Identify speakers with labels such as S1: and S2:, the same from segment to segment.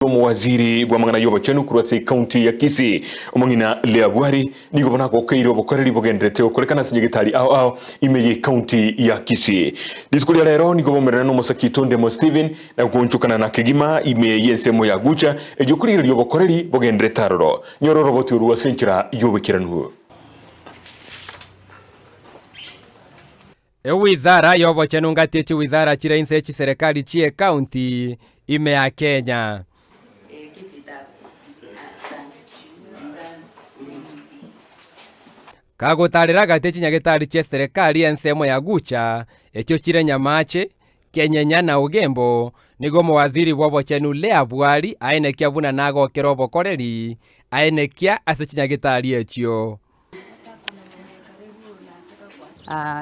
S1: Waziri wa mang'ana y'obochenu kurwase county ya Kisii omong'ina Lea Bwari nigo bonako keiro bokoreri bogendrete okorekana sinyegitari ao imeye county ya Kisii diskulia lero nigo bomerana no Mosakito Ndemo Steven na kunchukana na kegima imeye nsemo ya gucha ejokurira y'obokoreri bogendrete aroro nyororo boturwa senchira y'obekiranu.
S2: Wizara y'obochenu ngatichi wizara chira insechi serikali chie county ime ya Kenya. Kagutarira gatichi nyagitari chie serikali ensemo ya gucha ekyo chire nyamache kenyenya na ugembo nigo mawaziri w'obochenu Lea Bwari ainekia buna nago kerobo koreri ainekia asechinyagitari ekyo.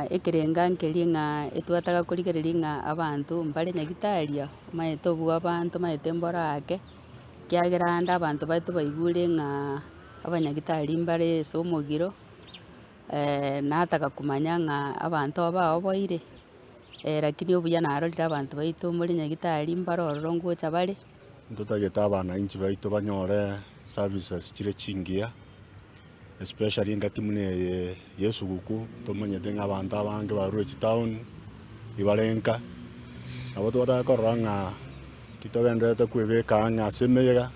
S3: Ekerenga nkelinga etwataga kurigerelinga abantu mbale nyagitaria maete obu abantu maete mborake kiageranda abantu baitu baigure nga abanyagitari mbale somogiro nataka kumanya nga abantu abao boire lakini obuya narorire abantu baitu muri nyagitari mbarororo ngocha bale
S4: ntotageta abana inchi baitu banyore services chire chingia especially ngati mune yesuguku tomanyete ng'abantu abange barue town ibarenka abo twatakorora ng'a kitogendete kwibeka ng'a semeyega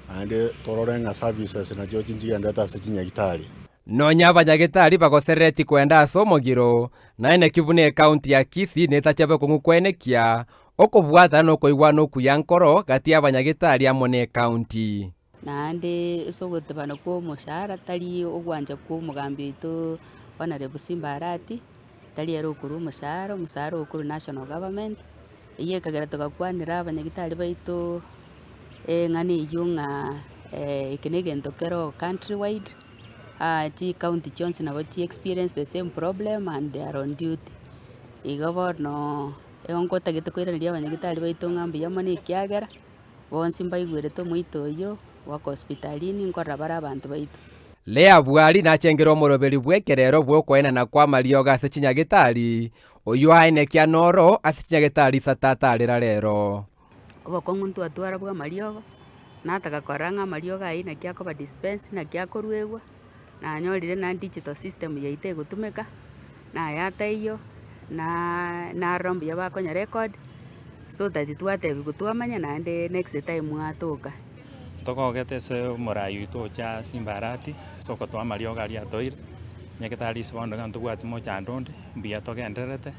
S4: ande torore ng'a services na jo chinchigendete ase chinyagitari
S2: nonya abanyagitari bagosereti kwenda asomogiro naene kibune county ya Kisii netachabe kung'ukwenekia okobwata nokoigwa nokuya nkoro gati abanyagitari amone county
S3: naende sogotebana kwa omoshara tari ogwanja kwa omogambi oito Honorable Simba Arati tari ero okuru omoshara okuru national government eye ekagera togakwanera abanyagitari baito ng'ana eywo ng'a eke na egento kero country wide chi county chionsi nabo chi experience the same problem and they are on duty igo bono nkotagete koiraneria abanyagitari baito ng'a mbuya mono ekiagera bonsi mbaigwerete omoito oyo wako hospitalini nkorora bara abantu baitu.
S2: Lea Bwari nachengera omoroberi bwekerero bwokwenana kwa marioga ase chinyagitari oyo ainekia noro ase chinyagitari satatarera rero
S3: obokong'u ntwatwara bwa mariogo nataka korora ng'a mariogo ainekia koba dispense nakia korwegwa nanyorire na digital system yaite egotumeka nayateiyo narora mbuya bakonya record so that twatebi gotwamanya naende next time atoka
S5: tokogete ase omorai oito cha Simba Arati soko twa marioga aria toire nyagitari sibondo gantobwati mochandonde mbuya togenderete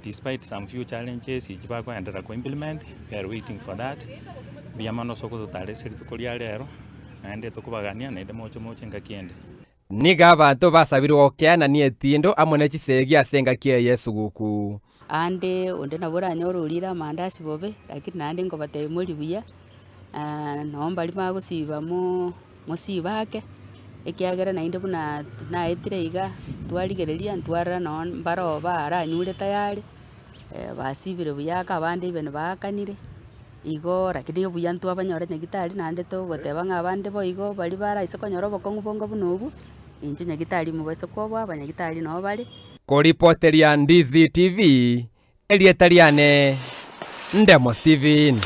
S5: despite some few challenges ichibakoendera ko implement we are waiting for that mbuya mono soko totare siri tukoria rero naende tokubagania naende moche ngakiende
S2: niga abantu basabirwo okeana ni etindo amone chisegi asenga kie Yesu guku
S3: ande onde nabora nyororira mandasi bobe lakini nande ngobate muri buya nomba lima gusiba musibake ekiagera nainde buna naetire iga twarigereria ntwara no mbaro bara nyure tayari basibire buyaka abande ibene bakanire igo rakidi buya ntwa banyora nyagitari nande to goteba ng'abande bo igo bari bara ise konyora obokong'u bongo bunobu inche nyagitari mubase kwobwa abanyagitari no bari
S2: koripoteria Ndizi TV Elietariane Ndemo Steven.